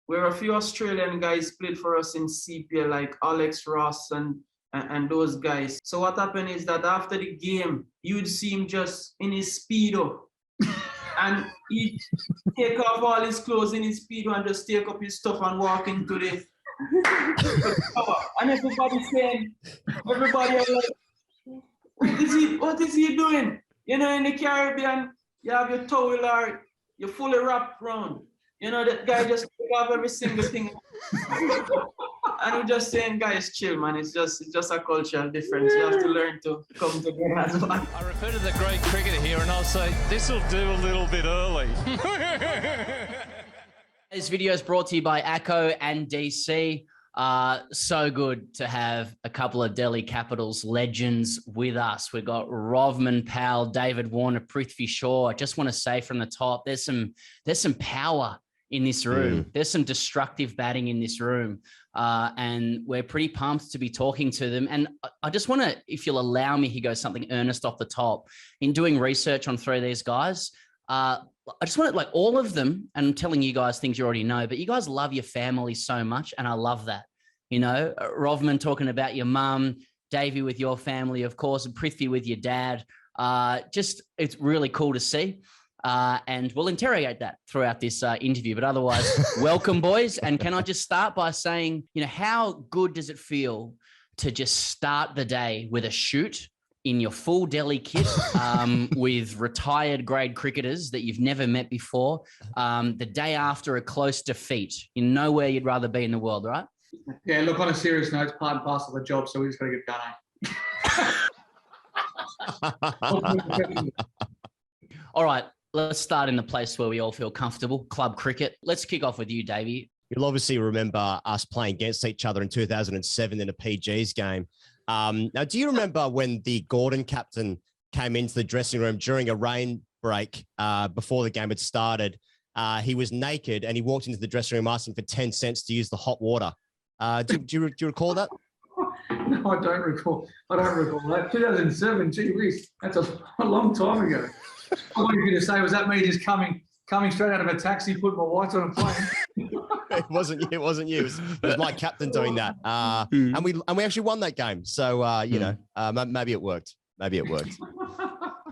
where a few Australian guys played for us in CPL, like Alex Ross and those guys. So what happened is that after the game, you'd see him just in his Speedo. And he'd take off all his clothes in his Speedo and just take up his stuff and walk into the tower. And everybody are like, what is he doing? You know, in the Caribbean, you have your towel or you're fully wrapped around. You know, that guy just take off every single thing. And we're just saying, guys, chill, man. It's just a cultural difference. You have to learn to come together as one. I refer to the great cricketer here and I'll say, this will do a little bit early. This video is brought to you by ACKO and DC. So good to have a couple of Delhi Capitals legends with us. We've got Rovman Powell, David Warner, Prithvi Shaw. I just want to say from the top, there's some power in this room. There's some destructive batting in this room. And we're pretty pumped to be talking to them. And I just want to, if you'll allow me, he goes something earnest off the top. In doing research on three of these guys, I just want to, like, all of them, and I'm telling you guys things you already know, but you guys love your family so much. And I love that. You know, Rovman talking about your mum, Davey with your family, of course, and Prithvi with your dad. Just, it's really cool to see. And we'll interrogate that throughout this interview. But otherwise, welcome, boys. And can I just start by saying, you know, how good does it feel to just start the day with a shoot in your full Delhi kit with retired grade cricketers that you've never met before, the day after a close defeat? You know where you'd rather be in the world, right? Yeah, look, on a serious note, it's part and parcel of the job, so we just got to get done. All right. Let's start in the place where we all feel comfortable, club cricket. Let's kick off with you, Davey. You'll obviously remember us playing against each other in 2007 in a PG's game. Now, do you remember when the Gordon captain came into the dressing room during a rain break before the game had started? He was naked and he walked into the dressing room asking for 10 cents to use the hot water. Do you recall that? No, I don't recall. that. 2007, gee whiz, that's a long time ago. I wanted you to say, was that me just coming straight out of a taxi, putting my whites on a plane? It wasn't you. It was my captain doing that. And we actually won that game. So, you know, maybe it worked.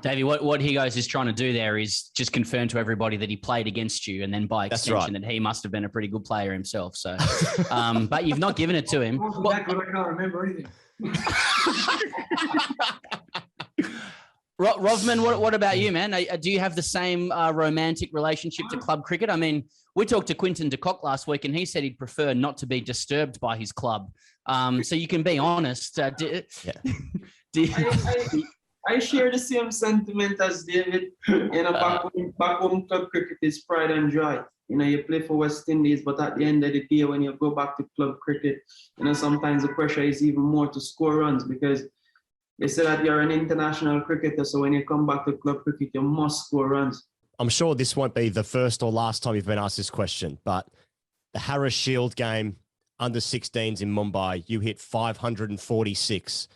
Davey, what he goes is trying to do there is just confirm to everybody that he played against you, and then by extension that he must have been a pretty good player himself. So, but you've not given it to him. I can't remember anything. Rovman, what about you, man? Do you have the same romantic relationship to club cricket? I mean, we talked to Quinton de Kock last week, and he said he'd prefer not to be disturbed by his club. So you can be honest. I share the same sentiment as David. You know, back home club cricket is pride and joy. You know, you play for West Indies, but at the end of the day, when you go back to club cricket, you know, sometimes the pressure is even more to score runs because they say that you're an international cricketer. So when you come back to club cricket, you must score runs. I'm sure this won't be the first or last time you've been asked this question, but the Harris Shield game, under 16s in Mumbai, you hit 546.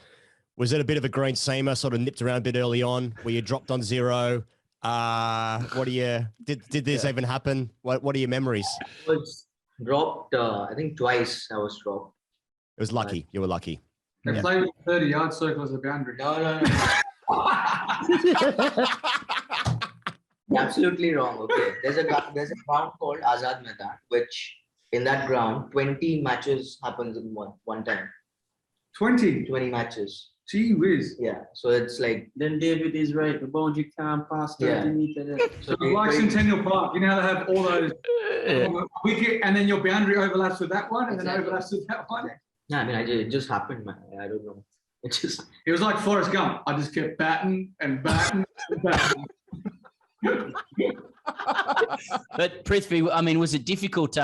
Was it a bit of a green seamer, sort of nipped around a bit early on, where you dropped on zero? Did this even happen? What are your memories? I was dropped, I think twice I was dropped. It was lucky. You were lucky. They played with 30-yard circle as a boundary. No. Absolutely wrong. Okay. There's a ground called Azad Maidan, which in that ground, 20 matches happens in one time. 20 matches. Gee whiz. Yeah. So it's like. Then David is right. The boundary can't pass 30 meters. So like Centennial Park, you know, they have all those wicket, and then your boundary overlaps with that one, and then overlaps with that one. Yeah, I mean, it just happened, man. I don't know. It was like Forrest Gump. I just kept batting and batting and batting. But Prithvi, I mean, was it difficult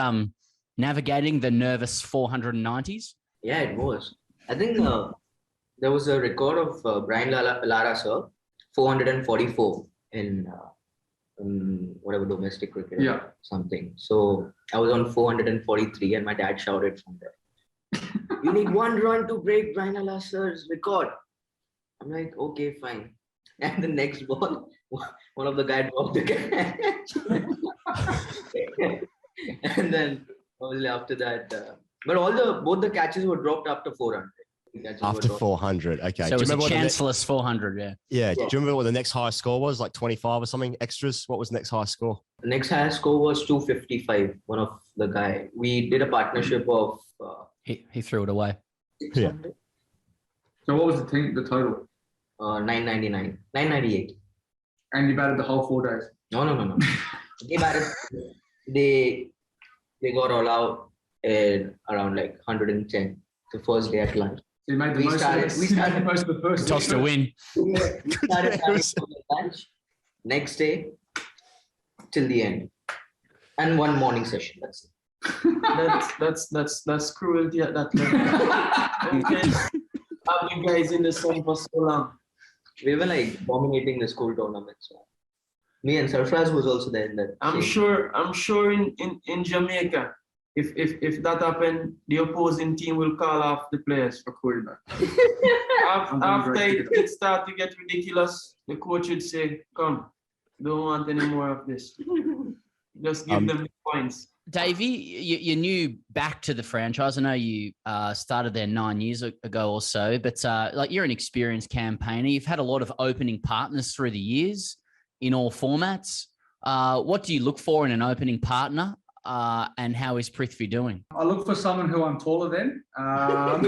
navigating the nervous 490s? Yeah, it was. I think there was a record of Brian Lara, sir, 444 in whatever domestic cricket, something. So I was on 443, and my dad shouted from there, "You need 1 run to break Brian Lara sir's record." I'm like, okay, fine. And the next ball, one of the guys dropped the catch. And then Obviously, after that, but both the catches were dropped after 400. After 400, okay. So Do it you was a remember what chanceless 400, yeah. yeah. Do you remember what the next highest score was? Like 25 or something? Extras? What was the next highest score? The next highest score was 255. One of the guy. We did a partnership of He threw it away. 600. So what was the total? 999, 998. And you batted the whole 4 days? No. They batted. They got all out in around like 110 the first day at lunch. So you made the We most started- of it. we You made started- the most of the first Tossed to win. We started batting from the lunch next day till the end, and one morning session. That's it. That's cruelty at that level. Okay. Have you guys in the sun for so long? We were like dominating the school tournaments. Me and Sarfraz was also there in that. I'm sure in Jamaica, if that happened, the opposing team will call off the players for quarterback. After it start to get ridiculous, the coach would say, "Come, don't want any more of this. Just give them the points." Davey, you're new back to the franchise. I know you started there 9 years ago or so, but like you're an experienced campaigner. You've had a lot of opening partners through the years in all formats. What do you look for in an opening partner, and how is Prithvi doing? I look for someone who I'm taller than. I've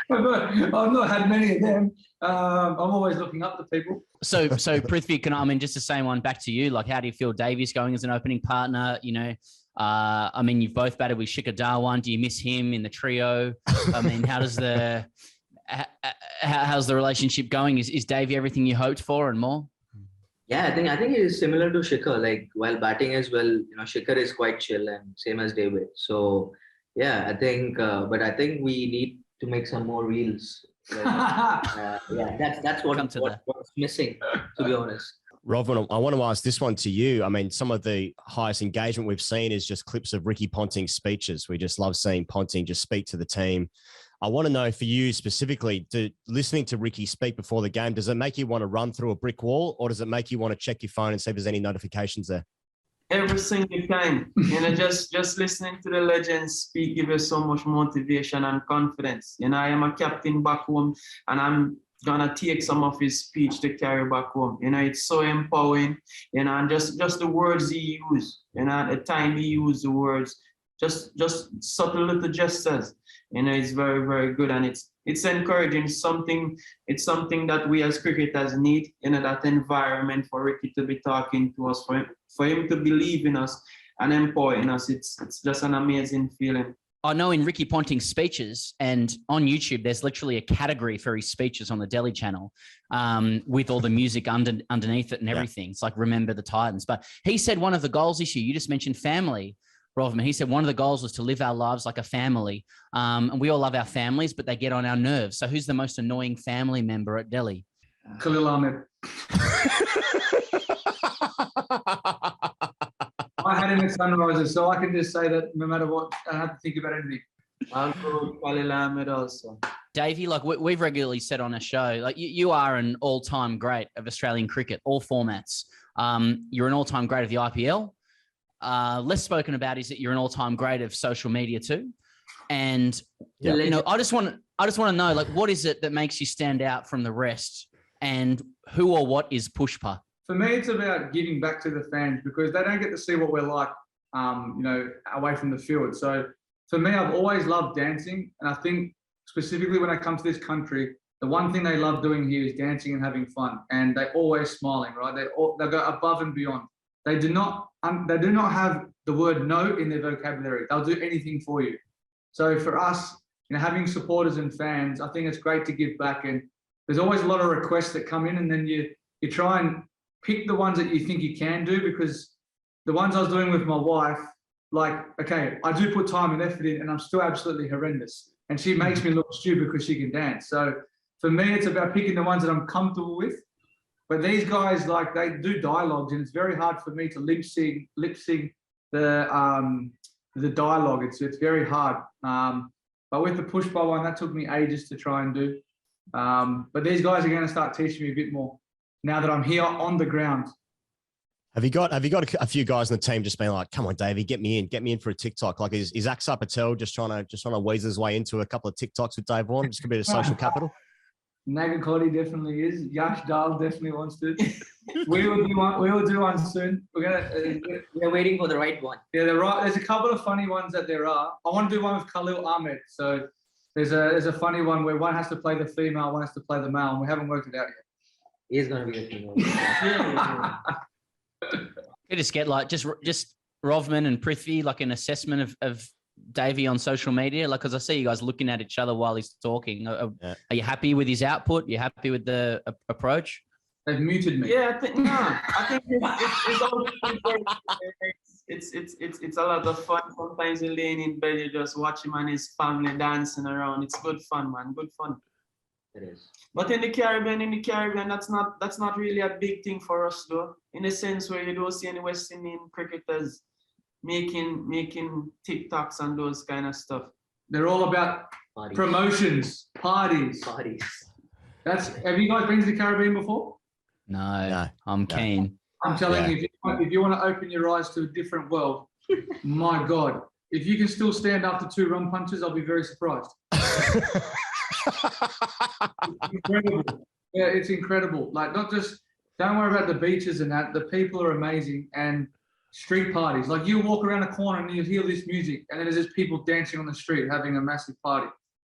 not had many of them. I'm always looking up to people. So Prithvi, just the same one back to you. Like, how do you feel Davey's going as an opening partner? You know, you've both batted with Shikhar Dhawan. Do you miss him in the trio? How's the relationship going? Is Davey everything you hoped for and more? Yeah, I think it is similar to Shikhar. Like while batting as well, Shikhar is quite chill and same as David. So yeah, I think, but I think we need to make some more reels. That's what's missing, to be honest. Rovman, I want to ask this one to you. Some of the highest engagement we've seen is just clips of Ricky Ponting's speeches. We just love seeing Ponting just speak to the team. I want to know for you specifically, listening to Ricky speak before the game, does it make you want to run through a brick wall, or does it make you want to check your phone and see if there's any notifications there? Every single time, just listening to the legends speak give us so much motivation and confidence. I am a captain back home, and I'm gonna take some of his speech to carry back home. It's so empowering. And just the words he used. The time he used the words, just subtle little gestures. It's very, very good, and it's encouraging. It's something that we as cricketers need. That environment for Ricky to be talking to us, for him to believe in us and empowering us. It's just an amazing feeling. I know in Ricky Ponting's speeches, and on YouTube, there's literally a category for his speeches on the Delhi channel, with all the music underneath it and everything. It's like Remember the Titans. But he said one of the goals this year, you just mentioned family, Rovman. He said one of the goals was to live our lives like a family. And we all love our families, but they get on our nerves. So who's the most annoying family member at Delhi? Khalil Ahmed. I had him at Sunrisers, so I can just say that no matter what, I don't have to think about anything. I'll go with Khalil Ahmed also. Davey, like we've regularly said on a show, like you are an all-time great of Australian cricket, all formats. You're an all-time great of the IPL. Less spoken about is that you're an all-time great of social media too. And I just want to know, like, what is it that makes you stand out from the rest, and who or what is Pushpa? For me, it's about giving back to the fans, because they don't get to see what we're like, away from the field. So for me, I've always loved dancing, and I think specifically when I come to this country, the one thing they love doing here is dancing and having fun, and they're always smiling, right? They go above and beyond. They do not have the word no in their vocabulary. They'll do anything for you. So for us, having supporters and fans, I think it's great to give back. And there's always a lot of requests that come in, and then you try and pick the ones that you think you can do, because the ones I was doing with my wife, like, okay, I do put time and effort in, and I'm still absolutely horrendous. And she makes me look stupid because she can dance. So for me, it's about picking the ones that I'm comfortable with. But these guys, like, they do dialogues, and it's very hard for me to lip sync the dialogue. It's very hard. But with the Pushpa one, that took me ages to try and do. But these guys are going to start teaching me a bit more now that I'm here on the ground. Have you got a few guys on the team just being like, come on, Davey, get me in for a TikTok? Like, is ACKO Patel just trying to weasel his way into a couple of TikToks with Dave Warner, just a bit of social capital? Nagakoti definitely is. Yash Dal definitely wants to. We will do one soon. We're waiting for the right one. Yeah, there's a couple of funny ones that there are. I want to do one with Khalil Ahmed. So there's a funny one where one has to play the female, one has to play the male, and we haven't worked it out yet. He's gonna be the female. You just get like just Rovman and Prithvi, like an assessment of Davey on social media, like, because I see you guys looking at each other while he's talking. Are you happy with his output? You happy with the approach? They've muted me. Yeah, I think it's a lot of fun. Sometimes you laying in bed, you just watch him and his family dancing around. It's good fun, man. Good fun. It is. But in the Caribbean, that's not really a big thing for us, though. In a sense where you don't see any West Indian cricketers making TikToks and those kind of stuff. They're all about promotions, parties. Have you guys been to the Caribbean before? No. I'm keen. I'm telling you, if you want to open your eyes to a different world, my God, if you can still stand after 2 rum punches, I'll be very surprised. Incredible. Yeah, it's incredible. Like, don't worry about the beaches and that. The people are amazing, and street parties. Like, you walk around a corner and you hear this music, and then there's just people dancing on the street having a massive party.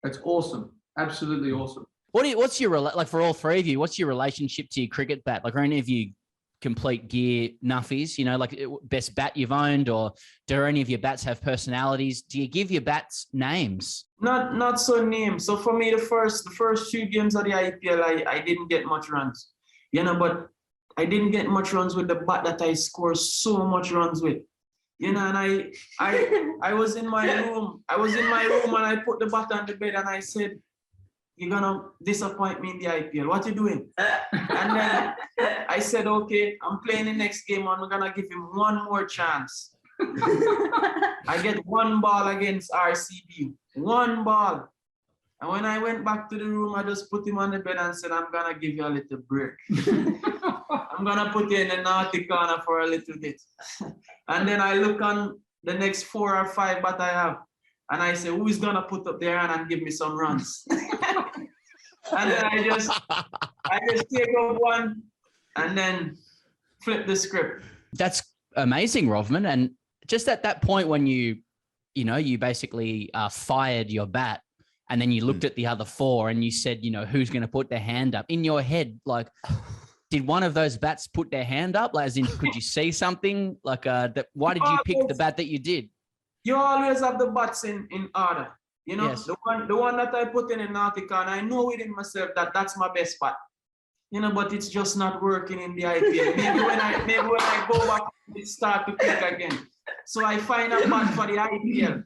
It's awesome. Absolutely awesome. What's your like for all three of you? What's your relationship to your cricket bat? Like, are any of you complete gear nuffies? You know, like best bat you've owned, or do any of your bats have personalities? Do you give your bats names? Not so names. So for me, the first 2 games of the IPL, I didn't get much runs, but I didn't get much runs with the bat that I score so much runs with, and I was in my room. And I put the bat on the bed and I said, "You're gonna disappoint me in the IPL. What you doing?" And then I said, "Okay, I'm playing the next game and I'm gonna give him one more chance." I get 1 ball against RCB, 1 ball. And when I went back to the room, I just put him on the bed and said, "I'm gonna give you a little break. I'm gonna put you in the naughty corner for a little bit." And then I look on the next 4 or 5 that I have, and I say, "Who's gonna put up their hand and give me some runs?" And then I just take up one and then flip the script. That's amazing, Rovman. And just at that point when you basically fired your bat, and then you looked at the other 4 and you said, who's going to put their hand up? In your head, like, did one of those bats put their hand up? Like, as in, could you see something? Like, why did you pick the bat that you did? You always have the bats in order. Yes. The one that I put in a naughty corner, I know within myself that that's my best bat. But it's just not working in the IPL. Maybe when I go back, it start to click again. So I find a bat for the IPL.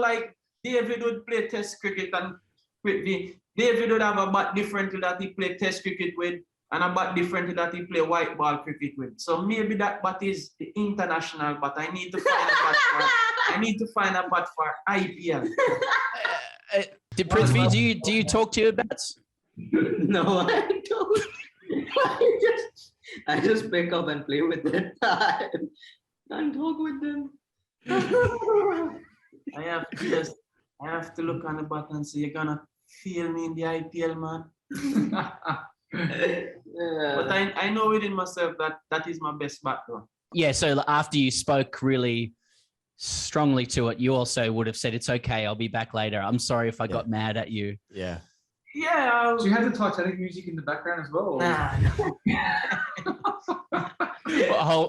Like David would play Test cricket, and David would have a bat differently that he play Test cricket with, and a bat differently that he play white ball cricket with. So maybe that bat is the international bat. I need to find a bat for IPL. Did Prithvi, do you talk to your bats? No, I don't. I just pick up and play with them. I can't talk with them. I have to look on the bat and say, "You're gonna feel me in the IPL, man." But I know within myself that is my best bat, though. Yeah. So after you spoke really strongly to it, you also would have said, "It's okay, I'll be back later. I'm sorry if I got mad at you." Yeah. Yeah. Do you have the Titanic music in the background as well?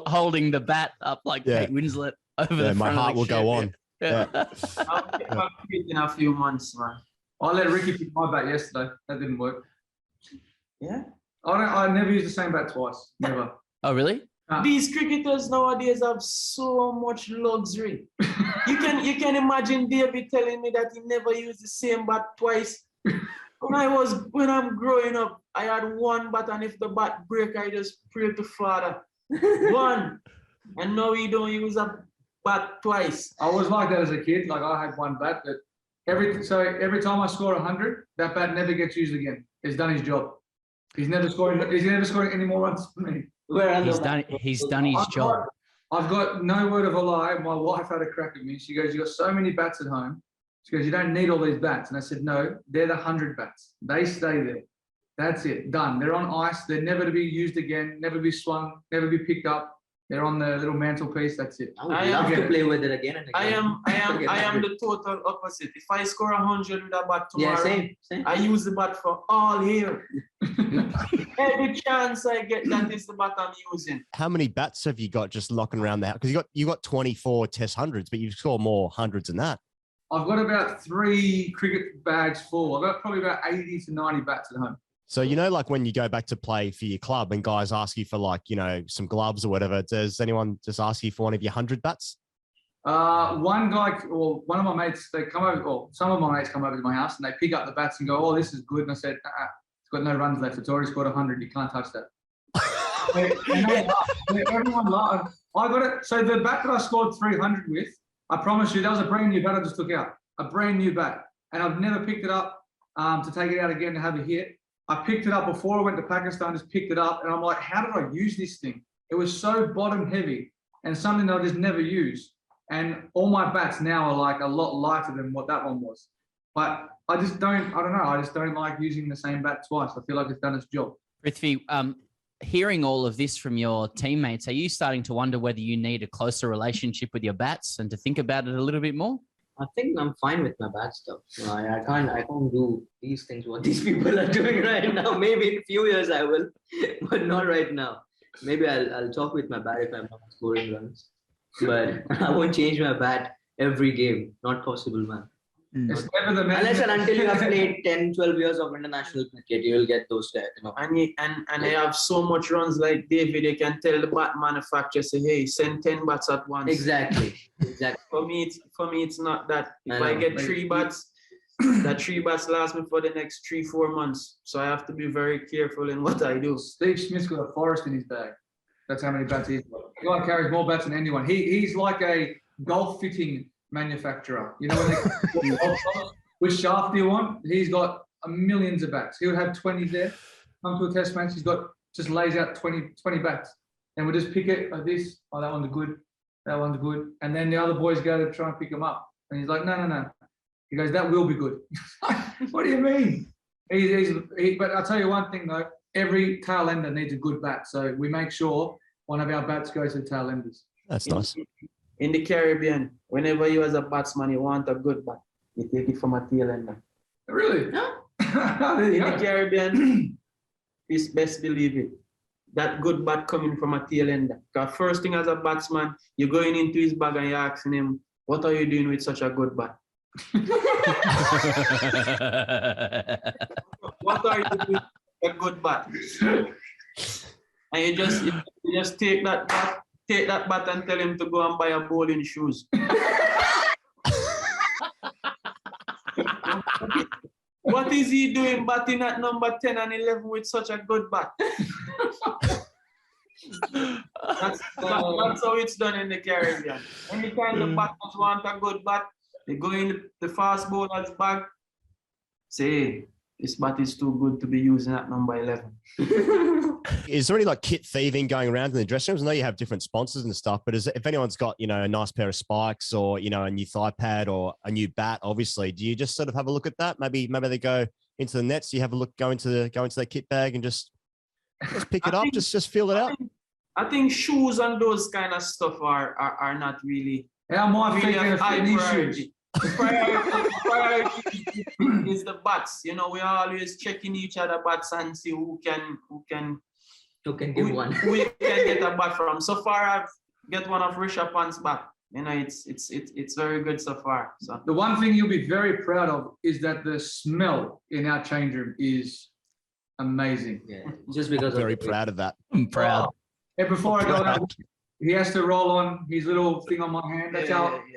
Holding the bat up like Kate Winslet over the front. My heart will go on. Yeah. I'll quit in a few months, man. I let Ricky pick my bat yesterday. That didn't work. Yeah. I never use the same bat twice. Never. Oh, really? These cricketers nowadays have so much luxury. You can imagine David telling me that he never used the same bat twice. When I'm growing up, I had 1 bat, and if the bat break, I just pray to Father. 1. And now we don't use a bat twice. I was like that as a kid. Like, I had 1 bat, but every time I score 100, that bat never gets used again. It's done his job. He's never scoring any more runs than me. He's done his job. I've got no word of a lie. My wife had a crack at me. She goes, "You got so many bats at home." She goes, "You don't need all these bats." And I said, "No, they're the 100 bats. They stay there. That's it. Done. They're on ice. They're never to be used again. Never be swung. Never be picked up. They're on the little mantelpiece. That's it." I would love to play with it again and again. I am the total opposite. If I score 100 with a bat tomorrow, same. I use the bat for all here. Every chance I get, that is the bat I'm using. How many bats have you got just locking around the house? Because you got 24 test hundreds, but you score more hundreds than that. I've got about 3 cricket bags full. I've got probably about 80 to 90 bats at home. So, like when you go back to play for your club and guys ask you for some gloves or whatever, does anyone just ask you for one of your 100 bats? One guy, or one of my mates, they come over, or some of my mates come over to my house and they pick up the bats and go, "Oh, this is good." And I said, "It's got no runs left. It's already scored 100. You can't touch that." Everyone laughed. I got it. So the bat that I scored 300 with, I promise you, that was a brand new bat I just took out. A brand new bat. And I've never picked it up to take it out again to have a hit. I picked it up before I went to Pakistan, just picked it up. And I'm like, how did I use this thing? It was so bottom heavy and something that I just never use. And all my bats now are like a lot lighter than what that one was. But I just don't like using the same bat twice. I feel like it's done its job. Prithvi, hearing all of this from your teammates, are you starting to wonder whether you need a closer relationship with your bats and to think about it a little bit more? I think I'm fine with my bat stuff. I can't do these things what these people are doing right now. Maybe in a few years I will, but not right now. Maybe I'll talk with my bat if I'm not scoring runs. But I won't change my bat every game. Not possible, man. It's never the Unless and until you have played 10, 12 years of international cricket, you will get those stats. And they have so much runs like David, you can tell the bat manufacturer, say, "Hey, send 10 bats at once." Exactly. For me, it's not that. If I get 3 bats, that 3 bats last me for the next 3-4 months. So I have to be very careful in what I do. Steve Smith's got a forest in his bag. That's how many bats he's got. The guy carries more bats than anyone. He's like a golf fitting manufacturer. You know, when they which shaft do you want? He's got millions of bats. He would have 20 there. Come to a test match, just lays out 20 bats. And we'll just pick it like this. "Oh, that one's good. That one's good." And then the other boys go to try and pick them up. And he's like, no. He goes, "That will be good." What do you mean? But I'll tell you one thing though, every tail ender needs a good bat. So we make sure one of our bats goes to the tail enders. That's nice. In the Caribbean, whenever you as a batsman, you want a good bat, you take it from a tail ender. Really? In the Caribbean, it's best believe it. That good bat coming from a tail ender. Because first thing as a batsman, you're going into his bag and you're asking him, "What are you doing with such a good bat?" What are you doing with a good bat? And you just take that bat and tell him to go and buy a bowling shoes. What is he doing batting at number 10 and 11 with such a good bat? That's how it's done in the Caribbean. Anytime the batters want a good bat, they go in the fast bowler's bag, say, "This bat is too good to be using at number 11. Is there any kit thieving going around in the dressing rooms? I know you have different sponsors and stuff, but if anyone's got, a nice pair of spikes or, a new thigh pad or a new bat, obviously, do you just sort of have a look at that? Maybe they go into the nets, you have a look, go into their kit bag and just pick it up, just feel it out. I think shoes and those kind of stuff are not really. How my feet really fit in these shoes? Priority is the bats. We are always checking each other bats and see who can give one. Who we can get a bat from. So far, I've get one of Rishabh Pant's bat. It's very good so far. So the one thing you'll be very proud of is that the smell in our change room is amazing. Yeah, just because I'm very proud of that. I'm proud. And before I go out, he has to roll on his little thing on my hand.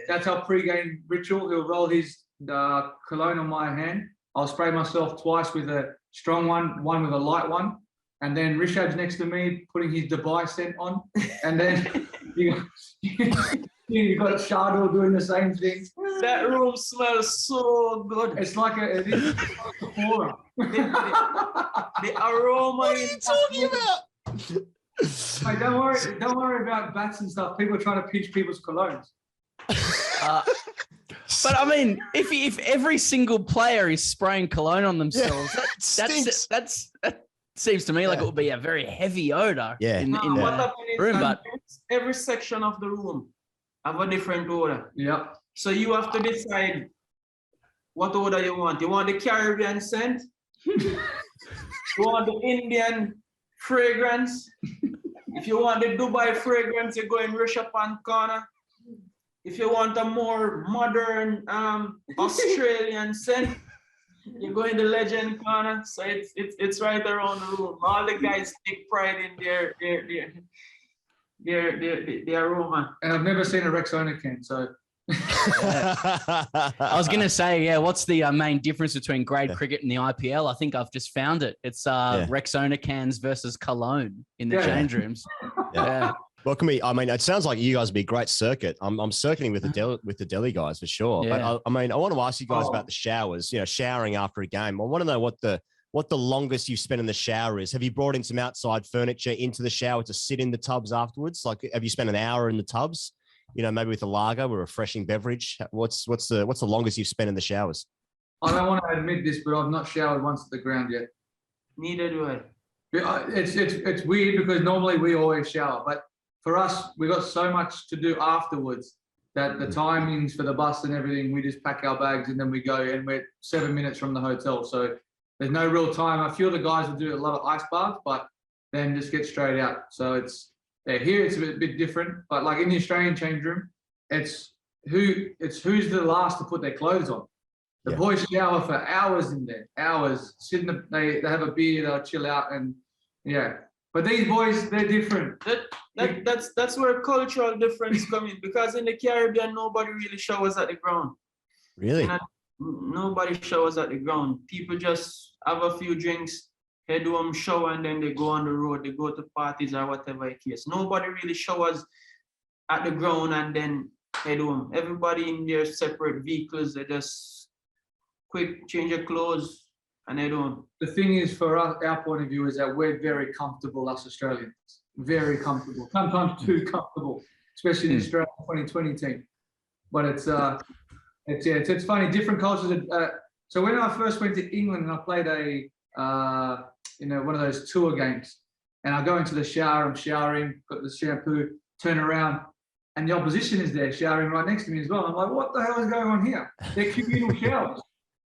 That's our pre-game ritual. He'll roll his cologne on my hand. I'll spray myself twice with a strong one with a light one. And then Rishabh's next to me putting his Dubai scent on. And then you You've got Shardul doing the same thing. That room smells so good. It's like it is a forum. The aroma. What are you talking about? Hey, don't worry about bats and stuff. People are trying to pinch people's colognes. But I mean, if every single player is spraying cologne on themselves, that seems to me like it would be a very heavy odor. Yeah. In What the happened is room, that but every section of the room have a different odor. Yeah. So you have to decide what odor you want. You want the Caribbean scent? You want the Indian fragrance? If you want the Dubai fragrance, you go in Rishabh corner. If you want a more modern Australian scent, you go in the Legend corner. So it's right around the room. All the guys take pride in their aroma. And I've never seen a Rexona can, so. I was going to say, yeah, what's the main difference between grade cricket and the IPL? I think I've just found it. It's Rexona cans versus cologne in the change rooms. Yeah. Well, I mean, it sounds like you guys would be a great circuit. I'm circuiting with the Delhi guys for sure. Yeah. But I want to ask you guys about the showers, showering after a game. I want to know what the longest you've spent in the shower is. Have you brought in some outside furniture into the shower to sit in the tubs afterwards? Like, have you spent an hour in the tubs? Maybe with a lager or a refreshing beverage. What's the longest you've spent in the showers? I don't want to admit this, but I've not showered once at the ground yet. Neither do I. It's weird because normally we always shower, but for us, we got so much to do afterwards that the timings for the bus and everything, we just pack our bags and then we go, and we're 7 minutes from the hotel. So there's no real time. A few of the guys will do a lot of ice baths, but then just get straight out. So here it's a bit different, but like in the Australian change room, it's who's the last to put their clothes on. The boys shower for hours in there, hours. They have a beer, they'll chill out, and yeah. But these boys, they're different. That's where cultural difference comes in, because in the Caribbean, nobody really showers at the ground. Really? Nobody showers at the ground. People just have a few drinks, head home, shower, and then they go on the road. They go to parties or whatever the case. Nobody really showers at the ground and then head home. Everybody in their separate vehicles, they just quick change their clothes and head home. The thing is, for us, our point of view is that we're very comfortable, us Australians. Very comfortable. Sometimes too comfortable, especially in the Australian 2020 team. But it's funny, different cultures. So when I first went to England and I played one of those tour games, and I go into the shower, I'm showering, got the shampoo, turn around, and the opposition is there showering right next to me as well. I'm like, what the hell is going on here? They're communal showers.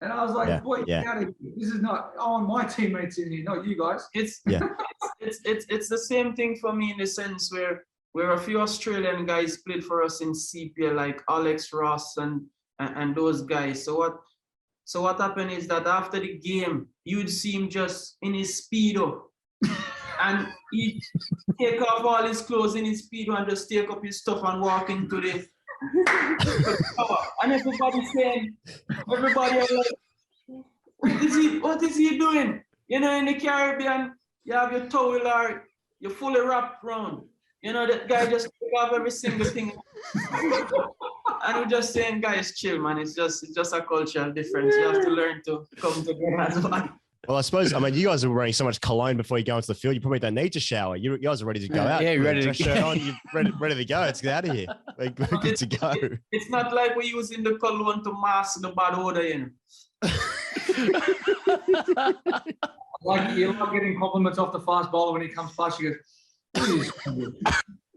And I was like, boy, this is not, I want my teammates in here, not you guys. It's the same thing for me in the sense where a few Australian guys played for us in CPL, like Alex Ross and those guys. So what happened is that after the game, you'd see him just in his Speedo. And he'd take off all his clothes in his Speedo and just take up his stuff and walk into the shower. And everybody are like, what is he doing? In the Caribbean, you have your towel or you're fully wrapped around. That guy just take off every single thing. And we're just saying, guys, chill, man. It's just a cultural difference. You have to learn to come together as one. Well, I suppose, you guys are wearing so much cologne before you go into the field. You probably don't need to shower. You guys are ready to go out. Yeah, you're ready to go. On, you're ready to go. Let's get out of here. We're good to go. It's not like we're using the cologne to mask the bad odor, Like you like getting compliments off the fast bowler when he comes past. You go, CK1?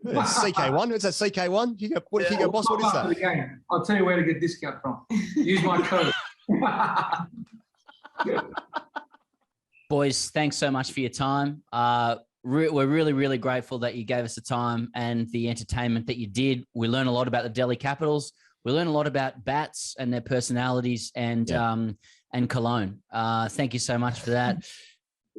What's that, CK1? You go, boss, what is that? I'll tell you where to get discount from. Use my code. Boys, thanks so much for your time. We're really, really grateful that you gave us the time and the entertainment that you did. We learned a lot about the Delhi Capitals. We learned a lot about bats and their personalities and cologne. Thank you so much for that.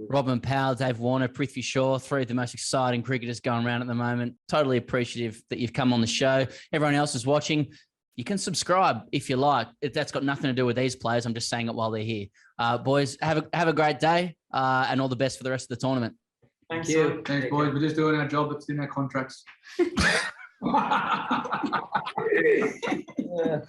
Robin Powell, Dave Warner, Prithvi Shaw, three of the most exciting cricketers going around at the moment. Totally appreciative that you've come on the show. Everyone else is watching. You can subscribe if you like. That's got nothing to do with these players. I'm just saying it while they're here. Boys, have a great day and all the best for the rest of the tournament. Thank you. Thanks, boys. We're just doing our job. It's in our contracts. Yeah.